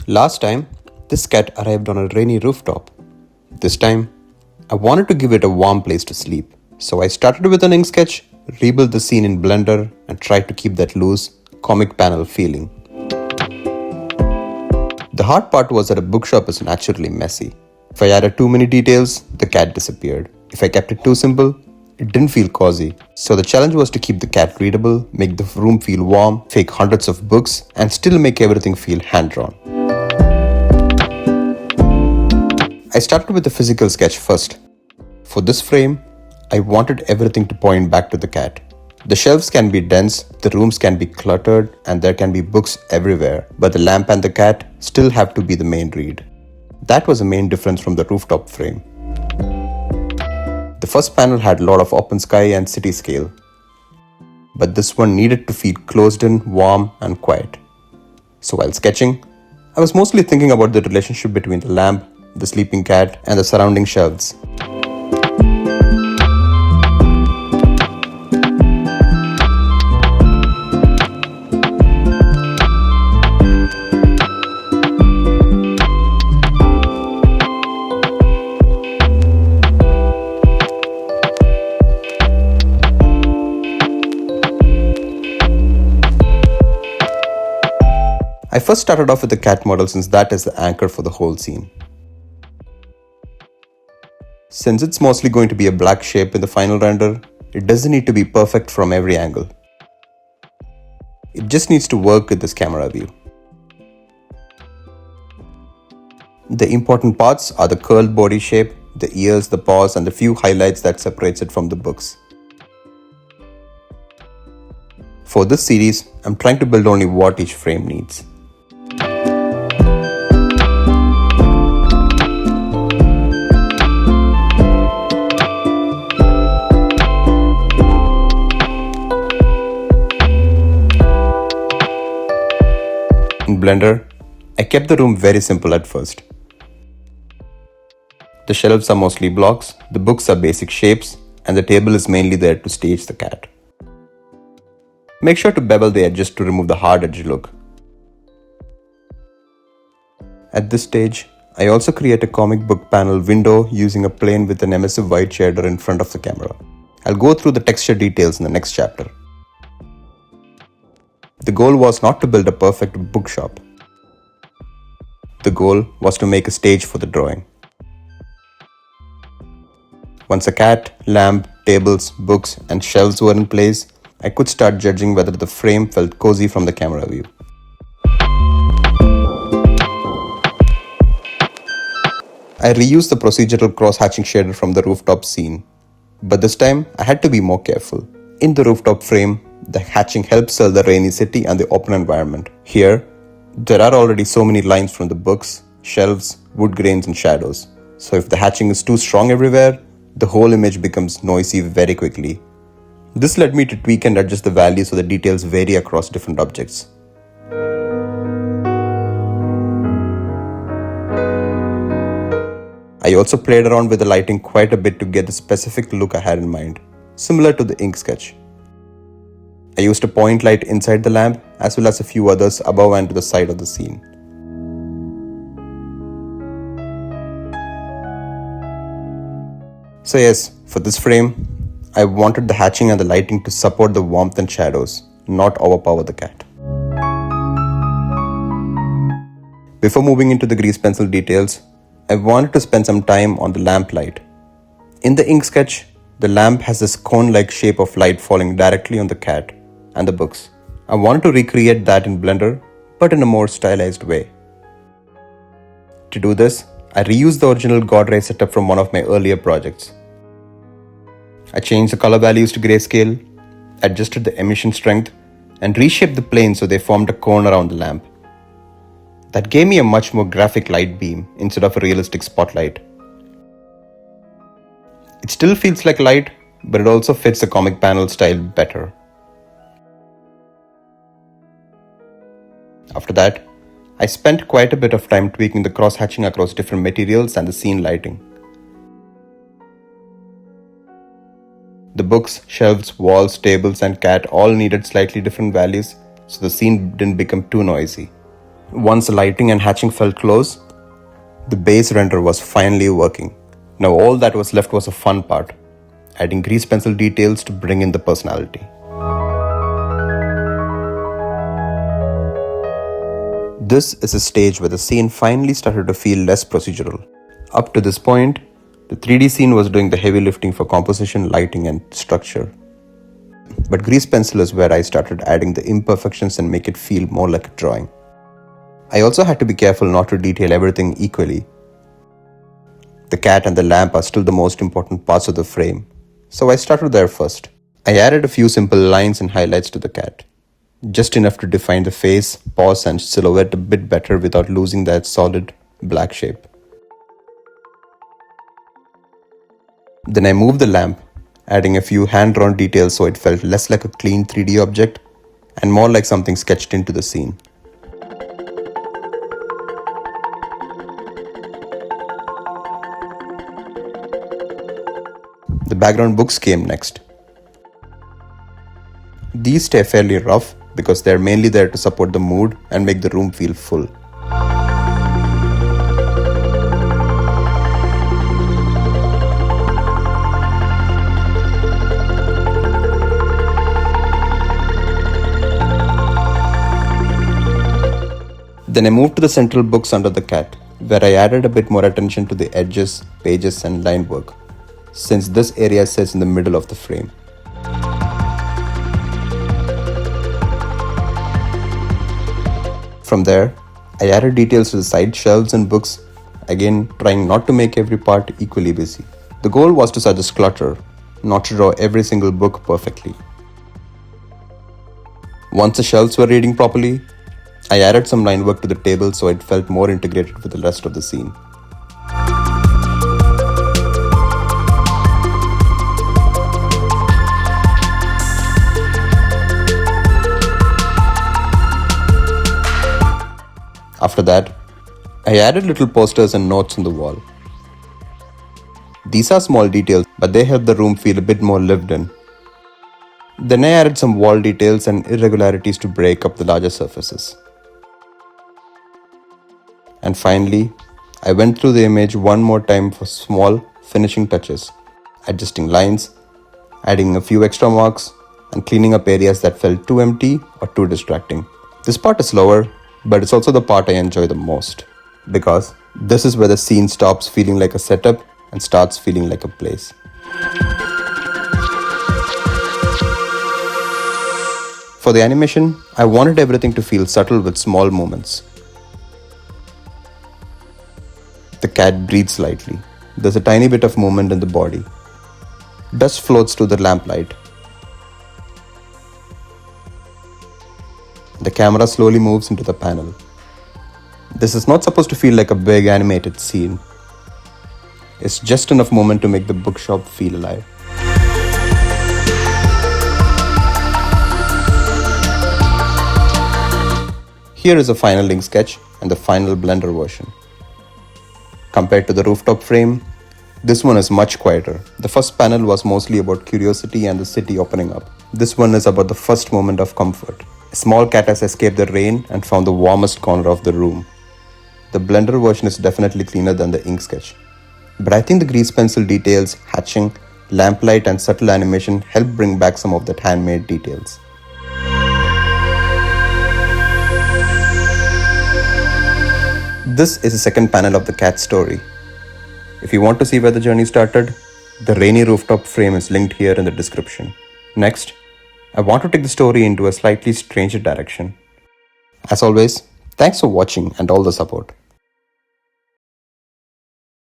Last time, this cat arrived on a rainy rooftop. This time, I wanted to give it a warm place to sleep. So I started with an ink sketch, rebuilt the scene in Blender, and tried to keep that loose, comic panel feeling. The hard part was that a bookshop is naturally messy. If I added too many details, the cat disappeared. If I kept it too simple, it didn't feel cozy. So the challenge was to keep the cat readable, make the room feel warm, fake hundreds of books, and still make everything feel hand-drawn. I started with the physical sketch first. For this frame, I wanted everything to point back to the cat. The shelves can be dense, the rooms can be cluttered, and there can be books everywhere, but the lamp and the cat still have to be the main read. That was the main difference from the rooftop frame. The first panel had a lot of open sky and city scale, but this one needed to feel closed in, warm, and quiet. So while sketching, I was mostly thinking about the relationship between the lamp, the sleeping cat, and the surrounding shelves. I first started off with the cat model since that is the anchor for the whole scene. Since it's mostly going to be a black shape in the final render, it doesn't need to be perfect from every angle. It just needs to work with this camera view. The important parts are the curled body shape, the ears, the paws, and the few highlights that separates it from the books. For this series, I'm trying to build only what each frame needs. In Blender, I kept the room very simple at first. The shelves are mostly blocks, the books are basic shapes, and the table is mainly there to stage the cat. Make sure to bevel the edges to remove the hard edge look. At this stage, I also create a comic book panel window using a plane with an emissive white shader in front of the camera. I'll go through the texture details in the next chapter. The goal was not to build a perfect bookshop. The goal was to make a stage for the drawing. Once a cat, lamp, tables, books, and shelves were in place, I could start judging whether the frame felt cozy from the camera view. I reused the procedural cross-hatching shader from the rooftop scene, but this time I had to be more careful. In the rooftop frame, the hatching helps sell the rainy city and the open environment. Here, there are already so many lines from the books, shelves, wood grains, and shadows. So if the hatching is too strong everywhere, the whole image becomes noisy very quickly. This led me to tweak and adjust the values so the details vary across different objects. I also played around with the lighting quite a bit to get the specific look I had in mind, similar to the ink sketch. I used a point light inside the lamp as well as a few others above and to the side of the scene. So yes, for this frame, I wanted the hatching and the lighting to support the warmth and shadows, not overpower the cat. Before moving into the grease pencil details, I wanted to spend some time on the lamp light. In the ink sketch, the lamp has this cone-like shape of light falling directly on the cat and the books. I wanted to recreate that in Blender, but in a more stylized way. To do this, I reused the original God Ray setup from one of my earlier projects. I changed the color values to grayscale, adjusted the emission strength, and reshaped the plane so they formed a cone around the lamp. That gave me a much more graphic light beam instead of a realistic spotlight. It still feels like light, but it also fits the comic panel style better. After that, I spent quite a bit of time tweaking the cross-hatching across different materials and the scene lighting. The books, shelves, walls, tables, and cat all needed slightly different values, so the scene didn't become too noisy. Once the lighting and hatching felt close, the base render was finally working. Now all that was left was the fun part, adding grease pencil details to bring in the personality. This is a stage where the scene finally started to feel less procedural. Up to this point, the 3D scene was doing the heavy lifting for composition, lighting, and structure. But grease pencil is where I started adding the imperfections and make it feel more like a drawing. I also had to be careful not to detail everything equally. The cat and the lamp are still the most important parts of the frame, so I started there first. I added a few simple lines and highlights to the cat, just enough to define the face, paws, and silhouette a bit better without losing that solid black shape. Then I moved the lamp, adding a few hand-drawn details so it felt less like a clean 3D object and more like something sketched into the scene. The background books came next. These stay fairly rough because they're mainly there to support the mood and make the room feel full. Then I moved to the central books under the cat, where I added a bit more attention to the edges, pages, and line work, since this area sits in the middle of the frame. From there, I added details to the side shelves and books, again trying not to make every part equally busy. The goal was to suggest clutter, not to draw every single book perfectly. Once the shelves were reading properly, I added some line work to the table so it felt more integrated with the rest of the scene. After that, I added little posters and notes on the wall. These are small details, but they help the room feel a bit more lived in. Then I added some wall details and irregularities to break up the larger surfaces. And finally, I went through the image one more time for small finishing touches, adjusting lines, adding a few extra marks, and cleaning up areas that felt too empty or too distracting. This part is slower, but it's also the part I enjoy the most, because this is where the scene stops feeling like a setup and starts feeling like a place. For the animation, I wanted everything to feel subtle with small movements. The cat breathes slightly. There's a tiny bit of movement in the body. Dust floats through the lamplight. The camera slowly moves into the panel. This is not supposed to feel like a big animated scene. It's just enough movement to make the bookshop feel alive. Here is a final ink sketch and the final Blender version. Compared to the rooftop frame, this one is much quieter. The first panel was mostly about curiosity and the city opening up. This one is about the first moment of comfort. A small cat has escaped the rain and found the warmest corner of the room. The Blender version is definitely cleaner than the ink sketch. But I think the grease pencil details, hatching, lamplight and subtle animation help bring back some of that handmade details. This is the second panel of the cat story. If you want to see where the journey started, the rainy rooftop frame is linked here in the description. Next, I want to take the story into a slightly stranger direction. As always, thanks for watching and all the support.